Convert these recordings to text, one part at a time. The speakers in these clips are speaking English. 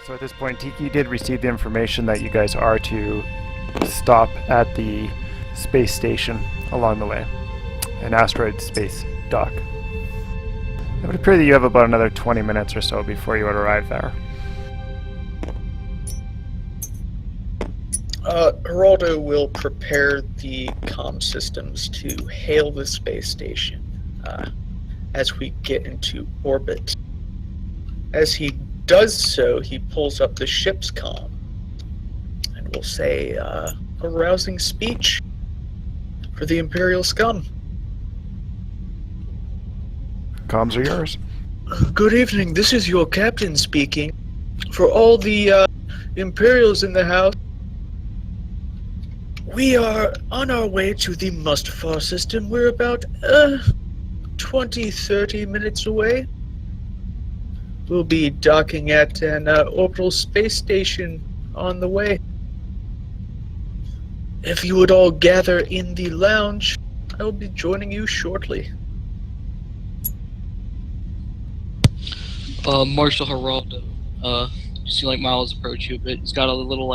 So at this point, Tiki did receive the information that you guys are to stop at the space station along the way, an asteroid space dock. It would appear that you have about another 20 minutes or so before you would arrive there. Geraldo will prepare the comm systems to hail the space station as we get into orbit. As he does so, he pulls up the ship's comm and will say a rousing speech for the Imperial scum. Comms are yours. Good evening, this is your captain speaking. For all the Imperials in the house, we are on our way to the Mustafar system. We're about 20-30 minutes away. We'll be docking at an orbital space station on the way. If you would all gather in the lounge, I will be joining you shortly. Marshal Geraldo, you see like Miles approach you a bit. He's got a little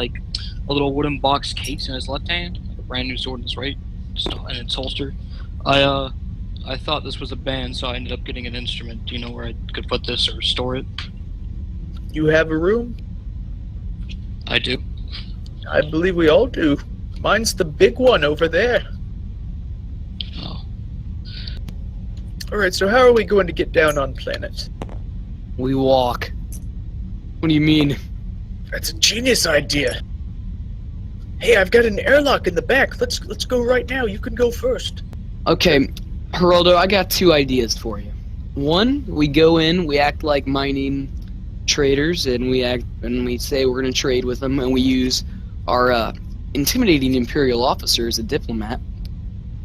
wooden box case in his left hand, like a brand new sword in his right, in its holster. I thought this was a band, so I ended up getting an instrument. Do you know where I could put this or store it? You have a room? I do. I believe we all do. Mine's the big one over there. Oh. Alright, so how are we going to get down on planet? We walk. What do you mean? That's a genius idea. Hey, I've got an airlock in the back. Let's go right now. You can go first. Okay, Geraldo, I got two ideas for you. One, we go in, we act like mining traders, and we say we're gonna trade with them, and we use our intimidating Imperial officer as a diplomat.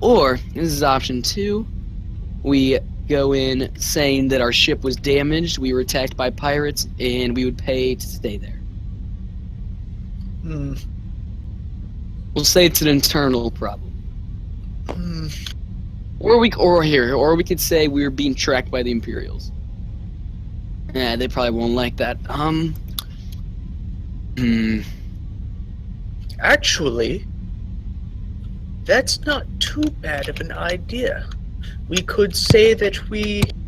Or, this is option two, we go in saying that our ship was damaged, we were attacked by pirates, and we would pay to stay there. We'll say it's an internal problem. Or we could say we were being tracked by the Imperials. Yeah, they probably won't like that. Actually, that's not too bad of an idea. We could say that we're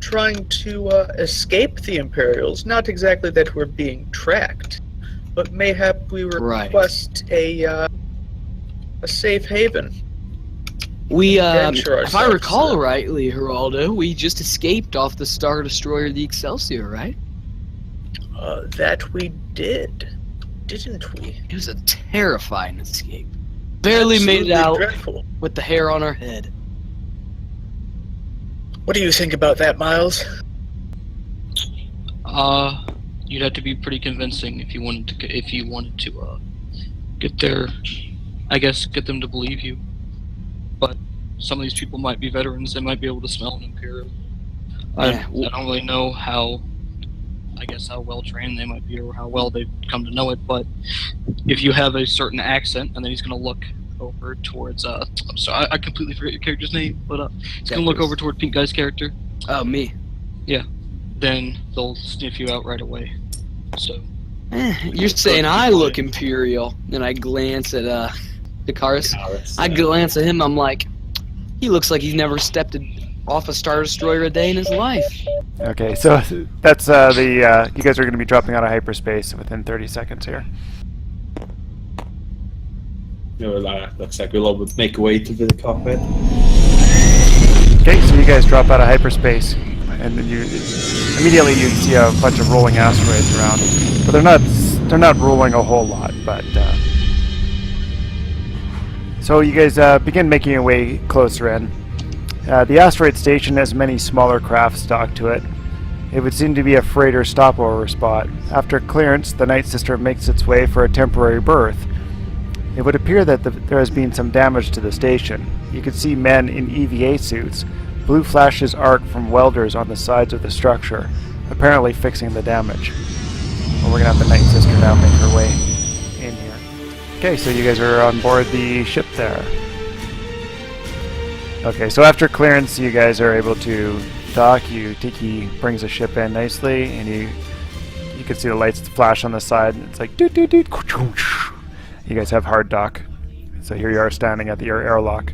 trying to escape the Imperials. Not exactly that we're being tracked, but mayhap we request a safe haven. If I recall rightly, Geraldo, we just escaped off the Star Destroyer, the Excelsior, right? That we did, didn't we? It was a terrifying escape. Barely made it out dreadful. With the hair on our head. What do you think about that, Miles? You'd have to be pretty convincing if you wanted to get them to believe you. But some of these people might be veterans. They might be able to smell an Imperial. I don't really know how well trained they might be or how well they've come to know it, but if you have a certain accent, and then he's going to look over towards, I'm sorry, I completely forget your character's name, but he's going to look over toward Pink Guy's character. Oh, me. Yeah. Then they'll sniff you out right away. So. You're saying I look Imperial, and I glance at, Icarus. I glance at him, I'm like, he looks like he's never stepped off a Star Destroyer a day in his life. Okay, so that's you guys are going to be dropping out of hyperspace within 30 seconds here. Looks like we'll all make our way to the cockpit. Okay, so you guys drop out of hyperspace, and then you immediately see a bunch of rolling asteroids around, but they're not rolling a whole lot. But so you guys begin making your way closer in. The asteroid station has many smaller craft docked to it. It would seem to be a freighter stopover spot. After clearance, the Night Sister makes its way for a temporary berth. It would appear that there has been some damage to the station. You can see men in EVA suits. Blue flashes arc from welders on the sides of the structure, apparently fixing the damage. Well, we're going to have the Night Sister now make her way in here. Okay, so you guys are on board the ship there. Okay, so after clearance, you guys are able to dock, Tiki brings the ship in nicely, and you can see the lights flash on the side. And it's like doot doot doot. You guys have hard dock, so here you are standing at the airlock.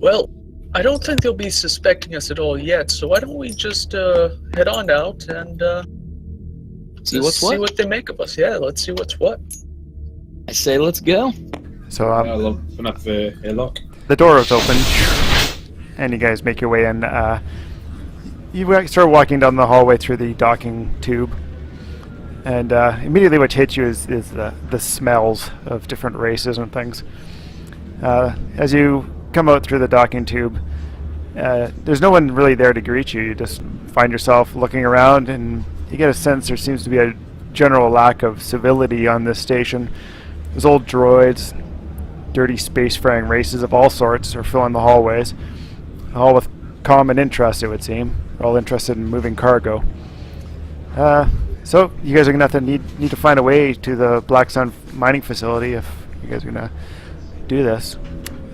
Well, I don't think they'll be suspecting us at all yet, so why don't we just head on out and See what's what? see what they make of us. Yeah, let's see what's what. I say let's go. So I'll open up the airlock. the door is open, and you guys make your way in. You start walking down the hallway through the docking tube, and immediately what hits you is the smells of different races and things. As you come out through the docking tube, there's no one really there to greet you. You just find yourself looking around, and you get a sense there seems to be a general lack of civility on this station. There's old droids, dirty spacefaring races of all sorts are filling the hallways, all with common interests, it would seem. They're all interested in moving cargo. So you guys are gonna have to need to find a way to the Black Sun mining facility if you guys are gonna do this.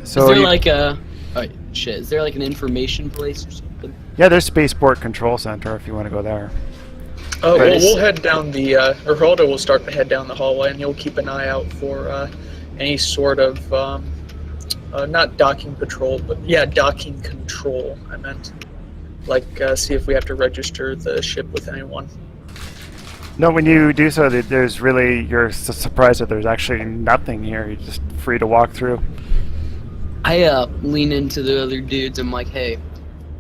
So Is there like a... Oh, shit. Is there like an information place or something? yeah, there's Spaceport Control Center if you want to go there. Oh, Right. well, we'll head down the, Geraldo will start to head down the hallway, and you'll keep an eye out for any sort of, not docking patrol, but yeah, docking control, I meant. Like, see if we have to register the ship with anyone. No, when you do so, there's really, you're surprised that there's actually nothing here. You're just free to walk through. I lean into the other dudes. I'm like, hey,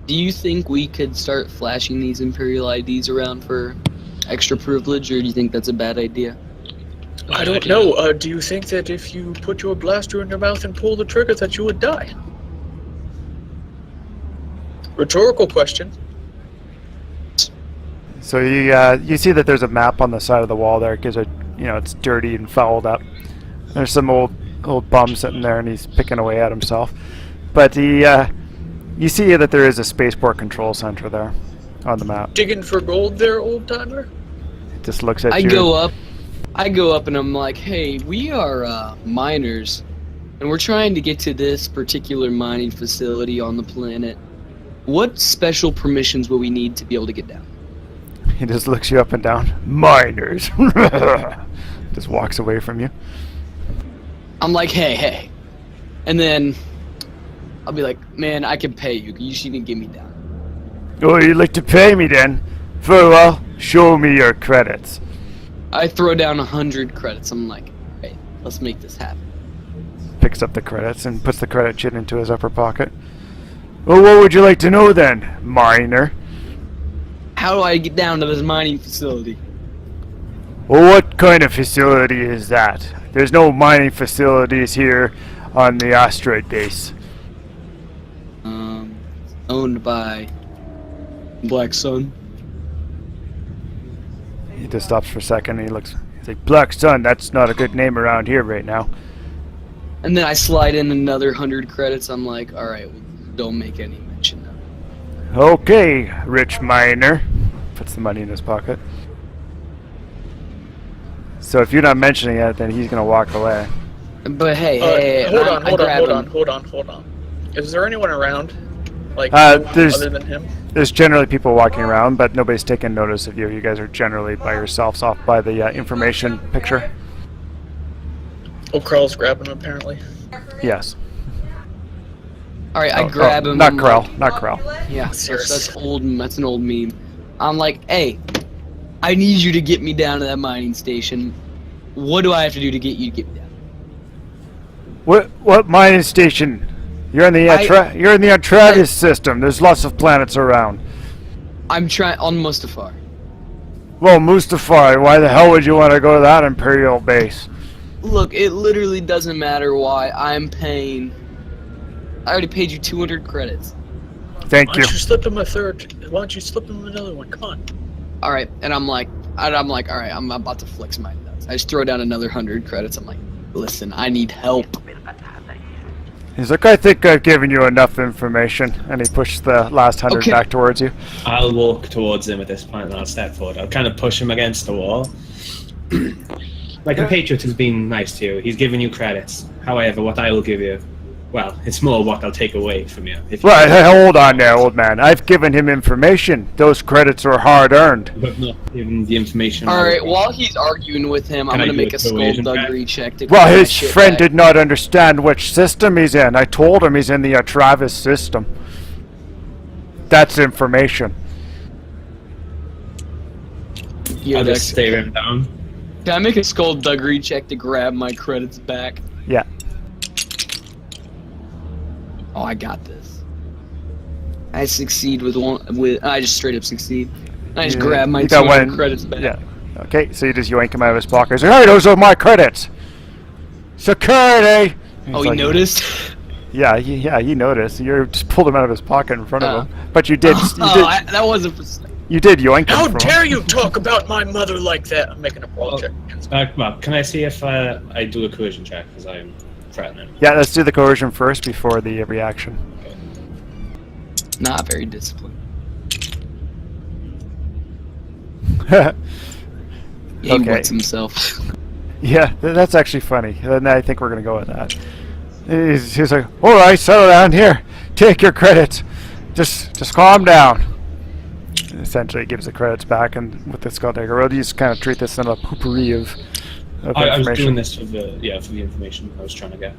do you think we could start flashing these Imperial IDs around for extra privilege, or do you think that's a bad idea? I don't know. Do you think that if you put your blaster in your mouth and pull the trigger that you would die? Rhetorical question. So you see that there's a map on the side of the wall there. It gives it's dirty and fouled up. There's some old bum sitting there, and he's picking away at himself. But you see that there is a Spaceport Control Center there on the map. Digging for gold there, old timer? It just looks at I you. go up and I'm like, hey, we are miners, and we're trying to get to this particular mining facility on the planet. What special permissions will we need to be able to get down? He just looks you up and down. Miners. Just walks away from you. I'm like, hey. And then I'll be like, man, I can pay you. You should get me down. Oh, you'd like to pay me then? Very well. Show me your credits. I throw down 100 credits. I'm like, hey, let's make this happen. Picks up the credits and puts the credit chit into his upper pocket. Well, what would you like to know then, miner? How do I get down to this mining facility? Well, what kind of facility is that? There's no mining facilities here on the asteroid base. Owned by Black Sun. He just stops for a second and he looks. He's like, Black Sun, that's not a good name around here right now. And then I slide in another 100 credits. I'm like, alright, well, don't make any mention of it. Okay, rich miner. Puts the money in his pocket. So if you're not mentioning it, then he's gonna walk away. But hey, Hold on. Is there anyone around? Like, other than him? There's generally people walking around, but nobody's taking notice of you. You guys are generally by yourselves off by the information picture. Oh, Krell's grabbing him, apparently. Yes. Alright, I grab him. Not I'm Krell. like- Not Krell. Yeah, that's old. That's an old meme. I'm like, hey, I need you to get me down to that mining station. What do I have to do to get you to get me down? What mining station? You're in the you're in the Atreides system. There's lots of planets around. I'm trying on Mustafar. Well, Mustafar, why the hell would you want to go to that Imperial base? Look, it literally doesn't matter why I'm paying. I already paid you 200 credits. Thank Why you. don't you slip him a third? Why don't you slip him another one? Come on. All right, and I'm like, all right, I'm about to flex my nuts. I just throw down another 100 credits. I'm like, listen, I need help. He's like, I think I've given you enough information, and he pushed the last 100 Okay. back towards you. I'll walk towards him at this point and I'll step forward. I'll kind of push him against the wall. My compatriot has been nice to you. He's given you credits. However, what I will give you Well, it's more what I'll take away from you. If Right, hey, hold on there, old man. I've given him information. Those credits are hard earned. But not even the information. Alright, while he's arguing with him, I'm Can I gonna do make a a coercion skullduggery check to Well, get his that shit friend back. did not understand which system he's in. I told him he's in the Travis system. That's information. Here, I'll just Dex. stare him down. Can I make a skullduggery check to grab my credits back? Yeah. Oh, I got this. I succeed with one. I just straight up succeed. I just You- grab my you got 200 one- credits back. Yeah. Okay, so you just yank him out of his pocket. He's like, hey, those are my credits. Security. He's Oh, he like, noticed. Yeah, he noticed. You just pulled him out of his pocket in front Oh. of him. But you did. That wasn't. You did yoink him How from dare you talk about my mother like that? I'm making a brawl check. Well, can I see if I do a coercion check because I'm threatening? Yeah, let's do the coercion first before the reaction. Not very disciplined. He Okay. wets himself. Yeah, that's actually funny. And I think we're going to go with that. He's like, all right, settle down here. Take your credits. Just calm down. Essentially, gives the credits back, and with the skull dagger, we'll just kind of treat this in a poopery of I was information. doing this for the information I was trying to get.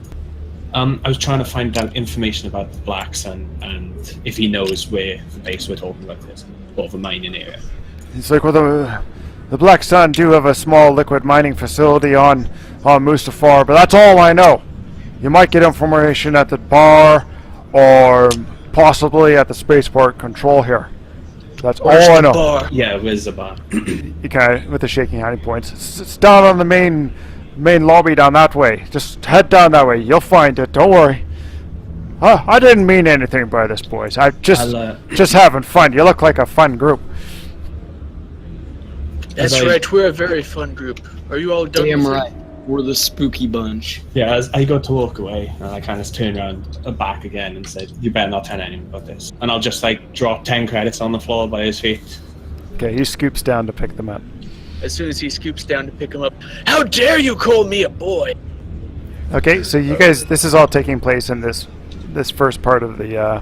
I was trying to find out information about the blacks and if he knows where the base we're talking about is, or the mining area. He's like, well, the Black Sun do have a small liquid mining facility on Mustafar, but that's all I know. You might get information at the bar, or possibly at the spaceport control here. That's Where's all I the know. bar? Yeah, where's the bar? He kind of, with the shaking hand, he points. It's down on the main lobby down that way. Just head down that way. You'll find it. Don't worry. I didn't mean anything by this, boys. I just having fun. You look like a fun group. That's As I- right, we're a very fun group. Are you all done? Damn with it? right. We're the spooky bunch. Yeah, as I go to walk away, and I kind of turn around back again and said, "You better not tell anyone about this." And I'll just like drop 10 credits on the floor by his feet. Okay, he scoops down to pick them up. As soon as he scoops down to pick him up, how dare you call me a boy? Okay, so you guys, this is all taking place in this first part of the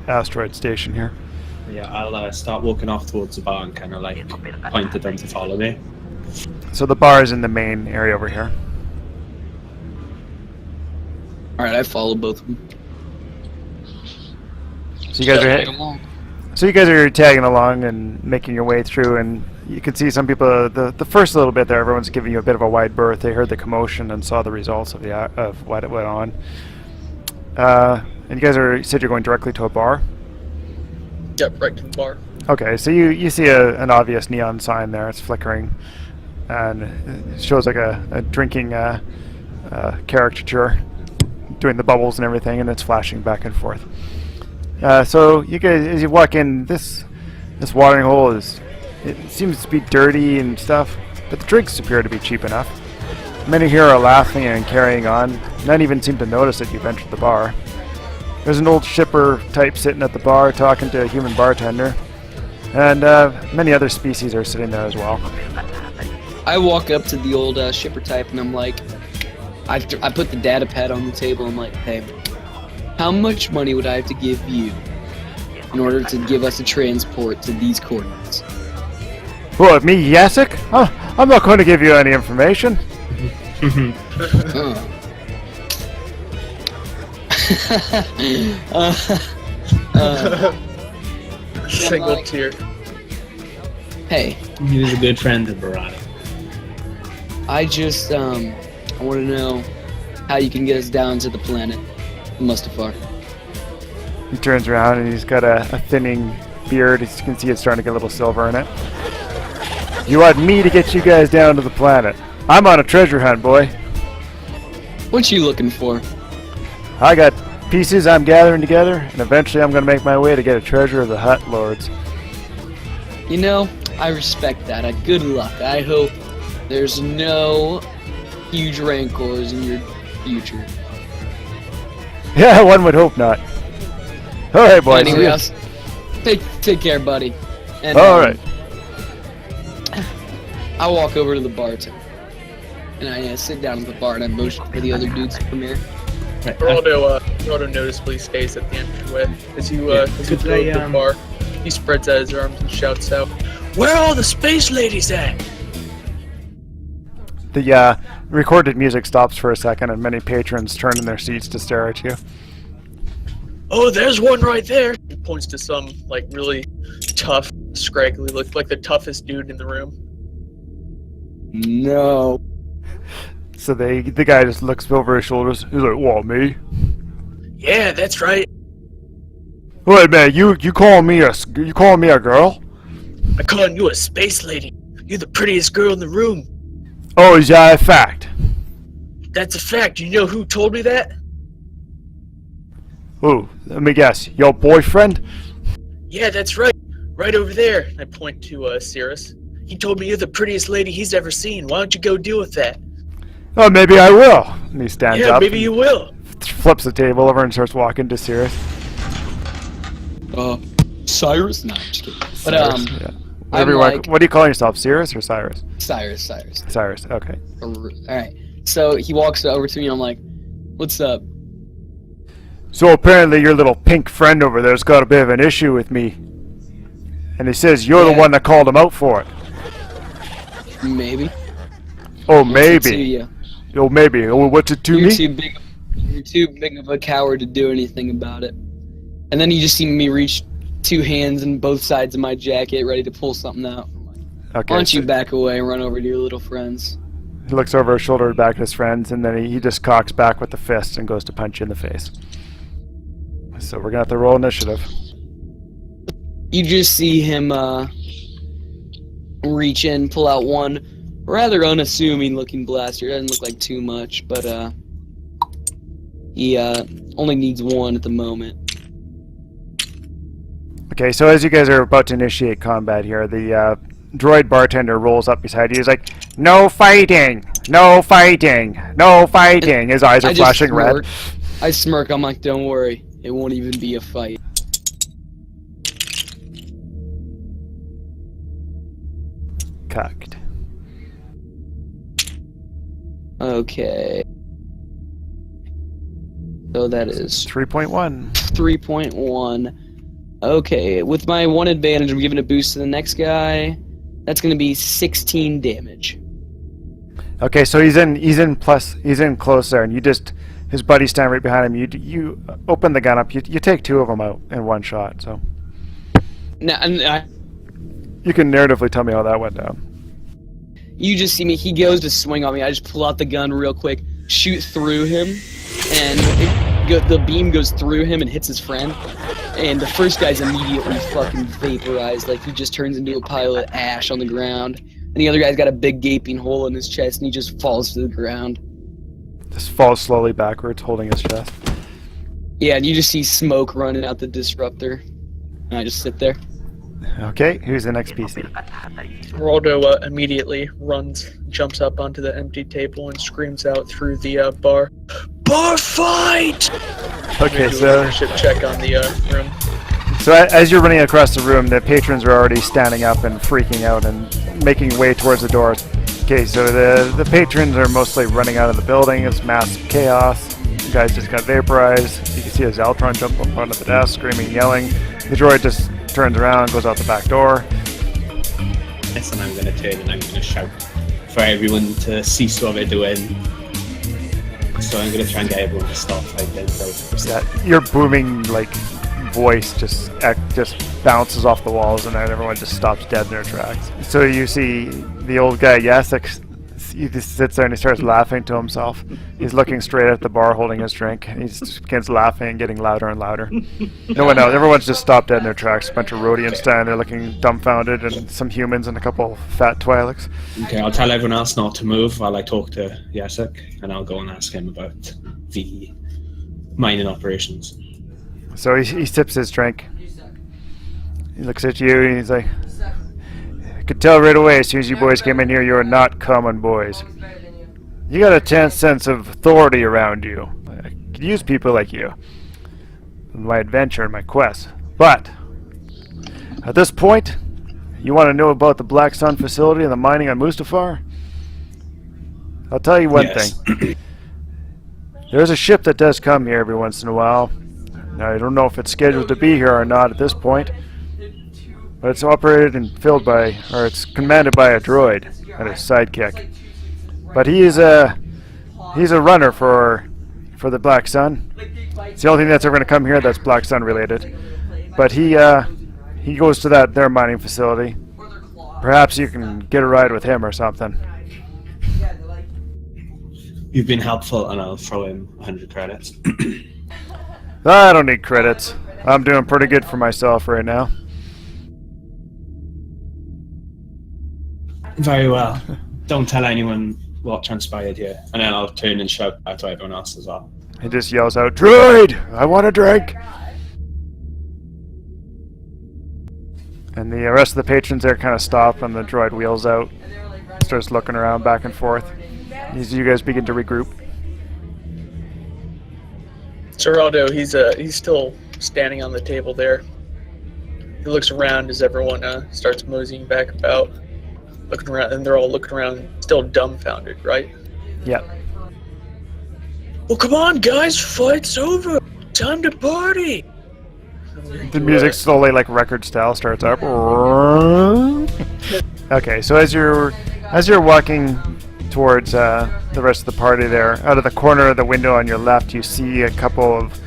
asteroid station here. Yeah, I'll start walking off towards the bar and kind of like point to them to follow me. So the bar is in the main area over here. Alright, I follow both of them. So you guys Tag are along. tagging along and making your way through, and you can see some people. The first little bit there, everyone's giving you a bit of a wide berth. They heard the commotion and saw the results of what it went on. And you guys said you're going directly to a bar. Yep, right to the bar. Okay, so you see an obvious neon sign there. It's flickering, and it shows like a drinking caricature, doing the bubbles and everything, and it's flashing back and forth. So you guys, as you walk in, this watering hole it seems to be dirty and stuff, but the drinks appear to be cheap enough. Many here are laughing and carrying on. None even seem to notice that you've entered the bar. There's an old shipper type sitting at the bar talking to a human bartender, and many other species are sitting there as well. I walk up to the old shipper type and I'm like, I put the data pad on the table. I'm like, hey, how much money would I have to give you in order to give us a transport to these coordinates? What, me, Yasik? Oh, I'm not going to give you any information. Single like- tear. Hey, He was a good friend of Barada. I just I want to know how you can get us down to the planet Mustafar. He turns around and he's got a thinning beard. As you can see, it's starting to get a little silver in it. You want me to get you guys down to the planet? I'm on a treasure hunt, boy. What you looking for? I got pieces I'm gathering together, and eventually I'm going to make my way to get a treasure of the Hut Lords. You know, I respect that. Good luck. I hope there's no huge rancors in your future. Yeah, one would hope not. All right, boys. Anyway, take care, buddy. And, All right. I walk over to the bartender, and I sit down at the bar and I motion for the other dudes to come here. Right. Geraldo noticeably stays at the entryway as you go to the bar. He spreads out his arms and shouts out, "Where are all the space ladies at?" The recorded music stops for a second, and many patrons turn in their seats to stare at you. "Oh, there's one right there." He points to some really tough, scraggly, look like the toughest dude in the room. No. So the guy just looks over his shoulders. He's like, "What, me? "Yeah, that's right. Wait, man, you calling me a girl? I'm calling you a space lady. You're the prettiest girl in the room." Oh, is that a fact? "That's a fact. You know who told me that?" Ooh, let me guess. Your boyfriend? "Yeah, that's right. Right over there." I point to Cirrus. "He told me you're the prettiest lady he's ever seen. Why don't you go deal with that?" Oh, maybe I will. And he stands "Yeah, up. maybe you will." Flips the table over and starts walking to Cirrus. Cyrus? No, I'm just kidding. But Cyrus, yeah. I'm Everyone, like what do you call yourself, Cirrus or Cyrus? Cyrus. Cyrus. Okay. Alright. So he walks over to me and I'm like, "What's up?" So apparently your little pink friend over there's got a bit of an issue with me, and he says you're the Yeah. one that called him out for it. Maybe. Oh, What's it to maybe. you? Oh, maybe. Oh, what's it to You're me? too big of a coward to do anything about it. And then you just see me reach two hands in both sides of my jacket, ready to pull something out. I'm like, Okay. "Why don't so you back away and run over to your little friends?" he looks over his shoulder back at his friends, and then he just cocks back with the fist and goes to punch you in the face. So we're gonna have to roll initiative. You just see him reach in, pull out one rather unassuming looking blaster. It doesn't look like too much, but he only needs one at the moment. Okay, so as you guys are about to initiate combat here, the droid bartender rolls up beside you. He's like, "No fighting! No fighting! No fighting!" His eyes are flashing red. I smirk. I'm like, "Don't worry. It won't even be a fight." Cocked. Okay. So that is 3.1. 3.1. Okay, with my one advantage, I'm giving a boost to the next guy. That's going to be 16 damage. Okay, so he's in close there, and his buddies stand right behind him. You open the gun up. You take two of them out in one shot. So Now, you can narratively tell me how that went down. you just see me. He goes to swing on me. I just pull out the gun real quick, shoot through him, and the beam goes through him and hits his friend. And the first guy's immediately fucking vaporized, like he just turns into a pile of ash on the ground. And the other guy's got a big gaping hole in his chest, and he just falls to the ground. Just falls slowly backwards, holding his chest. Yeah, and you just see smoke running out the disruptor. And I just sit there. Okay, who's the next PC? Geraldo immediately jumps up onto the empty table and screams out through the bar, "Bar fight!" Okay, Do a so leadership check on the room. as you're running across the room, the patrons are already standing up and freaking out and making way towards the door. Okay, so the patrons are mostly running out of the building. It's mass chaos. The guys just got vaporized. You can see a Zaltron jump up onto the desk, screaming, yelling. The droid just turns around, goes out the back door. Yes, and I'm going to turn and I'm going to shout for everyone to cease what they're doing. So I'm going to try and get everyone to stop fighting. Yeah, your booming voice just bounces off the walls, and then everyone just stops dead in their tracks. So you see the old guy Yasek. He just sits there and he starts laughing to himself. He's looking straight at the bar, holding his drink, and he just begins laughing and getting louder and louder. No one else. Everyone's just stopped dead in their tracks. A bunch of Rhodians standing there looking dumbfounded, and some humans and a couple fat Twi'leks. Okay, I'll tell everyone else not to move while I talk to Yasek, and I'll go and ask him about the mining operations. So he sips his drink. He looks at you and he's like, "I could tell right away as soon as you boys came in here you are not common boys. You got a tense sense of authority around you. I could use people like you in my adventure and my quest. But at this point, you want to know about the Black Sun facility and the mining on Mustafar? I'll tell you one thing. There's a ship that does come here every once in a while. Now, I don't know if it's scheduled to be here or not at this point, but it's operated and filled by, or it's commanded by a droid and a sidekick. But he's a runner for the Black Sun. It's the only thing that's ever going to come here that's Black Sun related. But he goes to their mining facility. Perhaps you can get a ride with him or something. You've been helpful, and I'll throw in 100 credits. I don't need credits. I'm doing pretty good for myself right now. Very well. Don't tell anyone what transpired here, and then I'll turn and shout out to everyone else as well. He just yells out, "Droid! I want a drink!" And the rest of the patrons there kind of stop, and the droid wheels out, starts looking around back and forth. As you guys begin to regroup. Geraldo, he's still standing on the table there. He looks around as everyone starts moseying back about, looking around, and they're all looking around, still dumbfounded, right? Yeah. Well, come on, guys, fight's over. Time to party. The music slowly, like record style, starts up. Okay, so as you're walking towards the rest of the party there, out of the corner of the window on your left, you see a couple of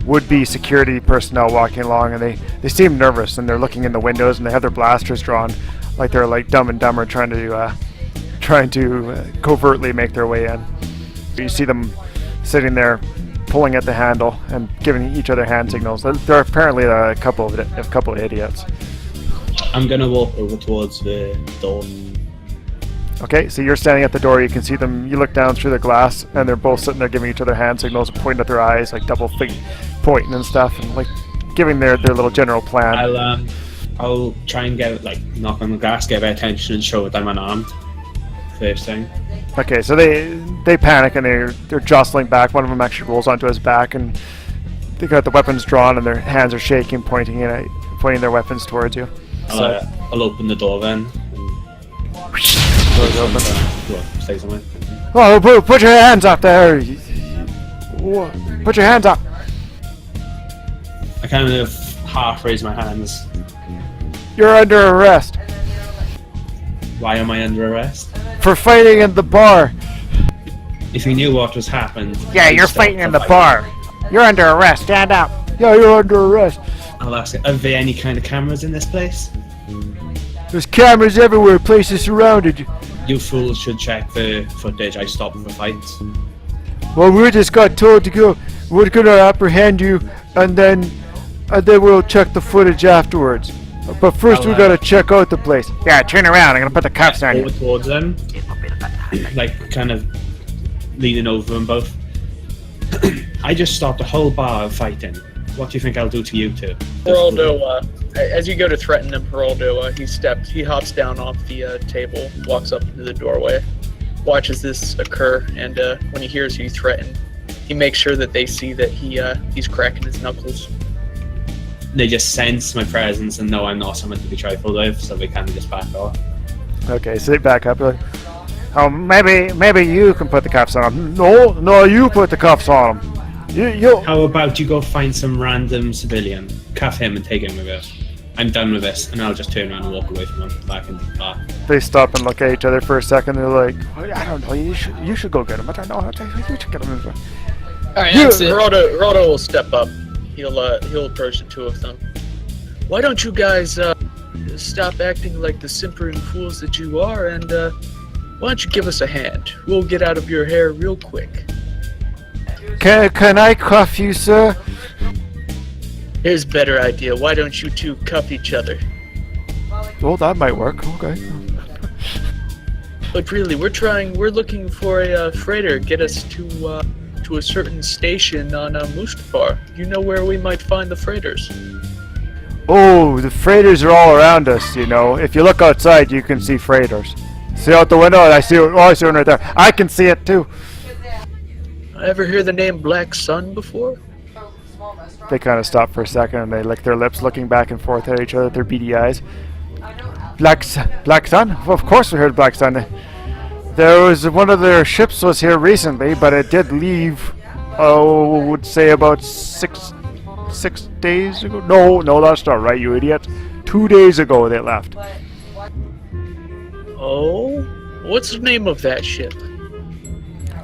would-be security personnel walking along, and they seem nervous, and they're looking in the windows, and they have their blasters drawn, like they're like Dumb and Dumber trying to covertly make their way in. You see them sitting there, pulling at the handle and giving each other hand signals. They're apparently a couple of idiots. I'm gonna walk over towards the door. Okay, so you're standing at the door. You can see them. You look down through the glass, and they're both sitting there giving each other hand signals, pointing at their eyes, like double pointing and stuff, and like giving their little general plan. I'll try and get knock on the glass, get their attention, and show that I'm unarmed. First thing. Okay, so they panic and they're jostling back. One of them actually rolls onto his back, and they got the weapons drawn, and their hands are shaking, pointing their weapons towards you. I'll open the door then. Doors open. Say something. Oh, put your hands up there! Put your hands up! I kind of half raise my hands. You're under arrest Why am I under arrest? for fighting in the bar. If you knew what was happened... Yeah, I'd you're stop fighting the in the fight. bar. You're under arrest. Stand up. Yeah, you're under arrest. I'll ask it, are there any kind of cameras in this place? There's cameras everywhere. Place is surrounded. You fools should check the footage. I stopped for fights. Well, we just got told to go. We're gonna apprehend you, and then we'll check the footage afterwards. But first, we gotta check out the place. Yeah, turn around. I'm gonna put the cuffs on Over you. towards them, kind of leaning over them both. I just stopped a whole bar of fighting. What do you think I'll do to you two? Geraldo, as you go to threaten him, Geraldo, he hops down off the table, walks up into the doorway, watches this occur, and when he hears you threaten, he makes sure that they see that he's cracking his knuckles. They just sense my presence and know I'm not someone to be trifled with, so they kind of just back off. Okay, sit back up. Like, oh, maybe you can put the cuffs on him. No, you put the cuffs on him. You. How about you go find some random civilian, cuff him and take him with us? I'm done with this, and I'll just turn around and walk away from him, back into the bar. They stop and look at each other for a second. They're like, I don't know. You should go get him. I don't know. You should get him. Alright, that's it. Geraldo will step up. He'll approach the two of them. Why don't you guys stop acting like the simpering fools that you are, and why don't you give us a hand? We'll get out of your hair real quick. Can I cuff you, sir? Here's a better idea. Why don't you two cuff each other? Well, that might work. Okay. But really, we're looking for a freighter. Get us to a certain station on Mustafar. You know where we might find the freighters? Oh, the freighters are all around us. You know, if you look outside, you can see freighters. See out the window? I see one right there. I can see it too. Ever hear the name Black Sun before? They kind of stop for a second and they lick their lips, looking back and forth at each other with their beady eyes. Black Sun? Of course we heard Black Sun. There was one of their ships was here recently, but it did leave I would say about six days ago. No, that's not right, you idiot. 2 days ago they left. Oh? What's the name of that ship?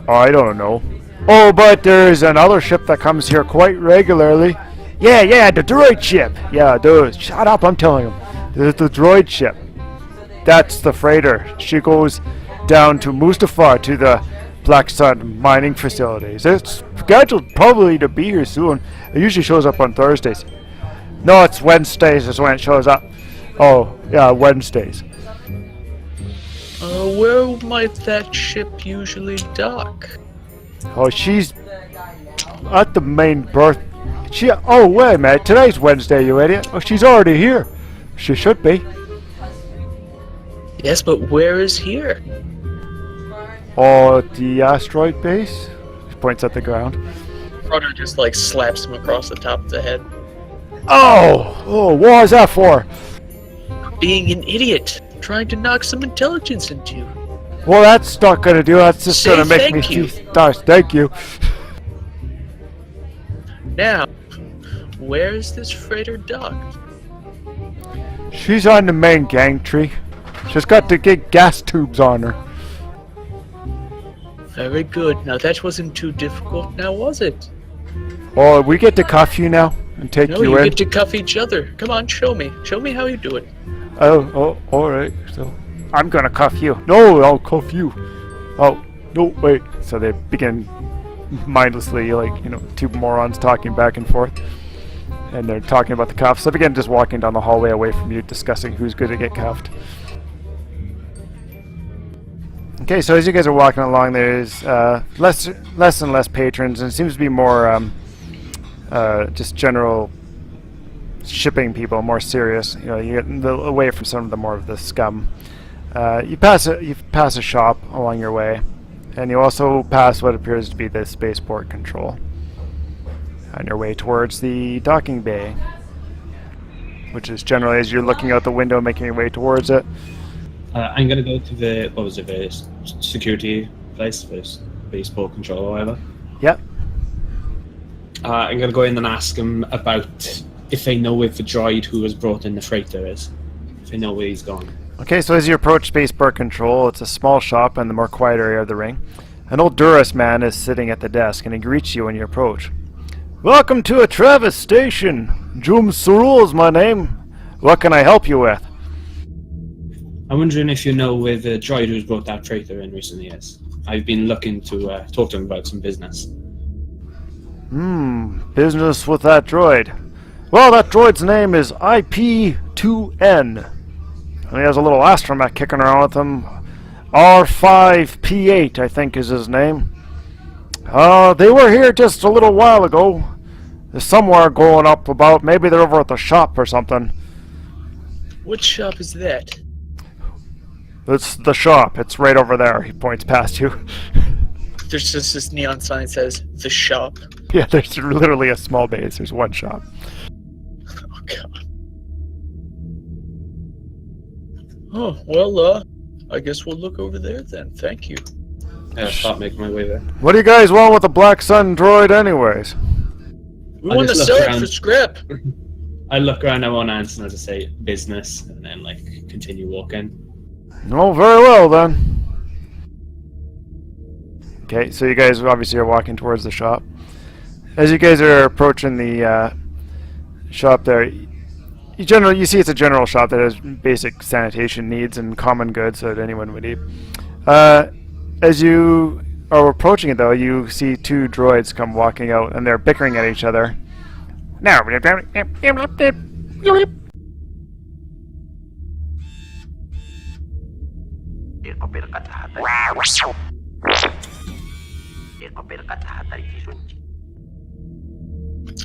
I don't know. Oh, but there's another ship that comes here quite regularly. Yeah, the droid ship. Yeah, dude, shut up, I'm telling him. There's the droid ship. That's the freighter. She goes down to Mustafar to the Black Sun mining facilities. It's scheduled probably to be here soon. It usually shows up on Thursdays. No, it's Wednesdays is when it shows up. Oh, yeah, Wednesdays. Where might that ship usually dock? Oh, she's at the main berth. Oh, wait a minute. Today's Wednesday, you idiot. Oh, she's already here. She should be. Yes, but where is here? Oh, the asteroid base? He points at the ground. Rudder just like slaps him across the top of the head. Oh, what was that for? Being an idiot, trying to knock some intelligence into you. Well, that's not gonna do. That's just Say gonna make me thank you. Thank you. Now, where is this freighter docked? She's on the main gantry. She's got to get gas tubes on her. Very good. Now that wasn't too difficult, now was it? Oh, we get to cuff you now and take No, you you in. get to cuff each other. Come on, show me. Show me how you do it. Oh, all right. So I'm gonna cuff you. No, I'll cuff you. Oh, no, wait. So they begin mindlessly, like, two morons talking back and forth. And they're talking about the cuffs. They begin just walking down the hallway away from you, discussing who's going to get cuffed. Okay, so as you guys are walking along, there's less and less patrons, and it seems to be more just general shipping people, more serious. You get away from some of the more of the scum. You pass a shop along your way, and you also pass what appears to be the spaceport control on your way towards the docking bay, which is generally as you're looking out the window, making your way towards it. I'm gonna go to the security place, the spaceport control or whatever. Yep. I'm gonna go in and ask them about if they know where the droid who has brought in the freighter is. If they know where he's gone. Okay, so as you approach spaceport control, it's a small shop in the more quiet area of the ring. An old Duras man is sitting at the desk, and he greets you when you approach. Welcome to a Travis station. Jum Surul is my name. What can I help you with? I'm wondering if you know where the droid who's brought that freighter in recently is. I've been looking to talk to him about some business. Business with that droid. Well, that droid's name is IP2N. And he has a little astromech kicking around with him. R5P8, I think is his name. They were here just a little while ago. There's somewhere going up about, maybe they're over at the shop or something. Which shop is that? It's the shop. It's right over there. He points past you. There's just this neon sign that says, the shop. Yeah, there's literally a small base. There's one shop. Oh, God. Oh, well, I guess we'll look over there then. Thank you. Yeah, start making my way there. What do you guys want with the Black Sun droid anyways? We I'll want to just sell look it around. for scrap. I look around, I won't answer, and I just say business, and then continue walking. Oh, very well then. Okay, so you guys obviously are walking towards the shop. As you guys are approaching the shop there, you see it's a general shop that has basic sanitation needs and common goods that anyone would need. As you are approaching it though, you see two droids come walking out and they're bickering at each other. Now,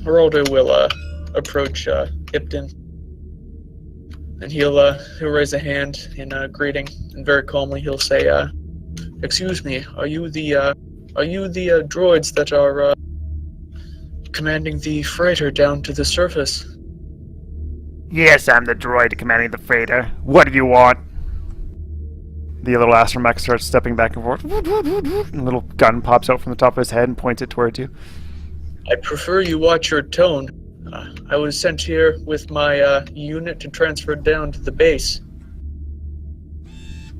Geraldo will approach Ipton, and he'll raise a hand in greeting, and very calmly he'll say, "Excuse me, are you the droids that are commanding the freighter down to the surface?" Yes, I'm the droid commanding the freighter. What do you want? The little astromech starts stepping back and forth. And a little gun pops out from the top of his head and points it towards you. I prefer you watch your tone. I was sent here with my unit to transfer down to the base.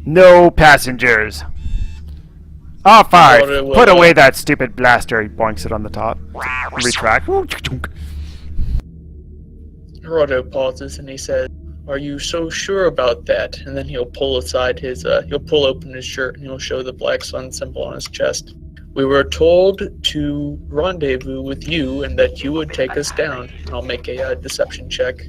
No passengers. R5, Well, put away that stupid blaster. He boinks it on the top. Retract. Geraldo pauses and he says, "Are you so sure about that?" And then he'll pull aside he'll pull open his shirt and he'll show the black sun symbol on his chest. "We were told to rendezvous with you and that you would take us down." I'll make a deception check.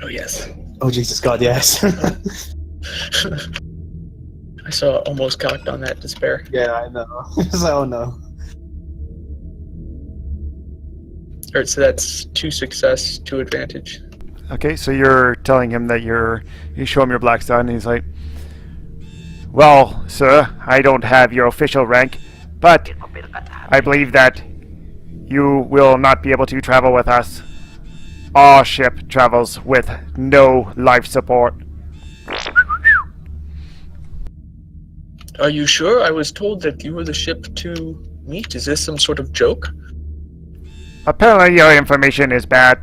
Oh, yes. Oh, Jesus God, yes. I saw almost cocked on that despair. Yeah, I know. Oh, no. Alright, so that's 2 success, 2 advantage. Okay, so you're telling him that you show him your black sun, and he's like, "Well, sir, I don't have your official rank, but I believe that you will not be able to travel with us. Our ship travels with no life support." Are you sure? I was told that you were the ship to meet. Is this some sort of joke? Apparently your information is bad.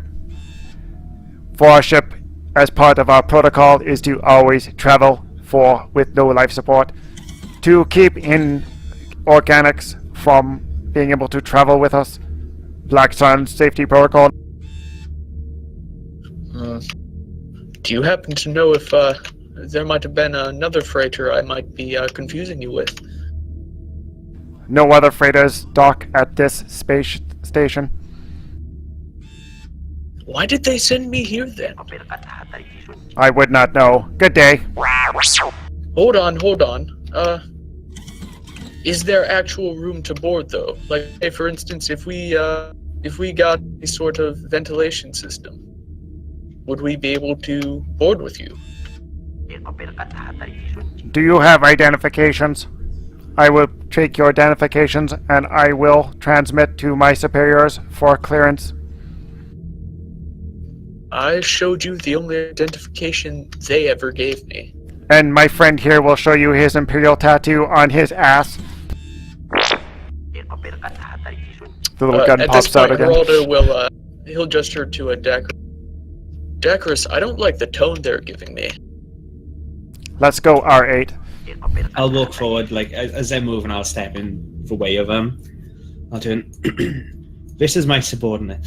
For our ship, as part of our protocol, is to always travel with no life support. To keep in organics from being able to travel with us. Black Sun safety protocol. Do you happen to know if there might have been another freighter I might be confusing you with? No other freighters dock at this space station. Why did they send me here then? I would not know. Good day. Hold on. Is there actual room to board though? Like, say for instance, if we got a sort of ventilation system, would we be able to board with you? Do you have identifications? I will take your identifications and I will transmit to my superiors for clearance. I showed you the only identification they ever gave me. And my friend here will show you his imperial tattoo on his ass. The little gun At pops this point, out again. Geraldo will he'll gesture to a Dacrus, I don't like the tone they're giving me. Let's go, R8. I'll walk forward, like, as they're moving, I'll step in the way of them. I'll turn. This is my subordinate.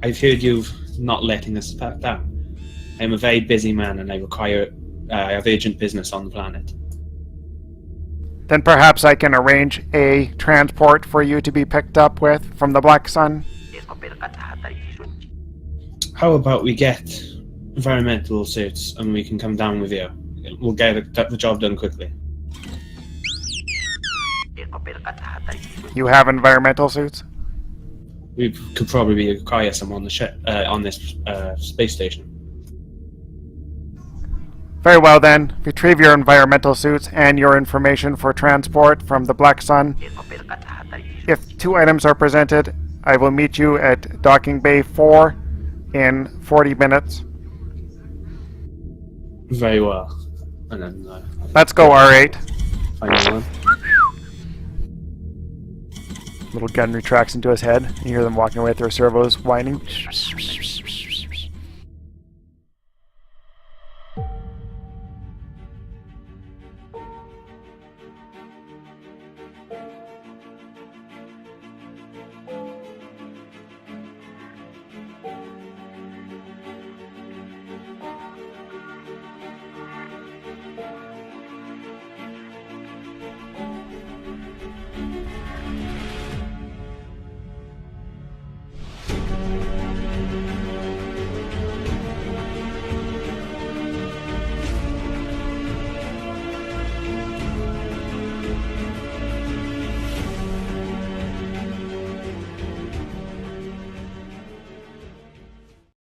I've heard you've not letting us back down. I'm a very busy man and I have urgent business on the planet. Then perhaps I can arrange a transport for you to be picked up with from the Black Sun. How about we get environmental suits and we can come down with you? We'll get the job done quickly. You have environmental suits? We could probably require some on the ship, on this space station. Very well then. Retrieve your environmental suits and your information for transport from the Black Sun. If 2 items are presented, I will meet you at Docking Bay 4 in 40 minutes. Very well. And then Let's go, R8. final one. Little gun retracts into his head. You hear them walking away with their servos whining.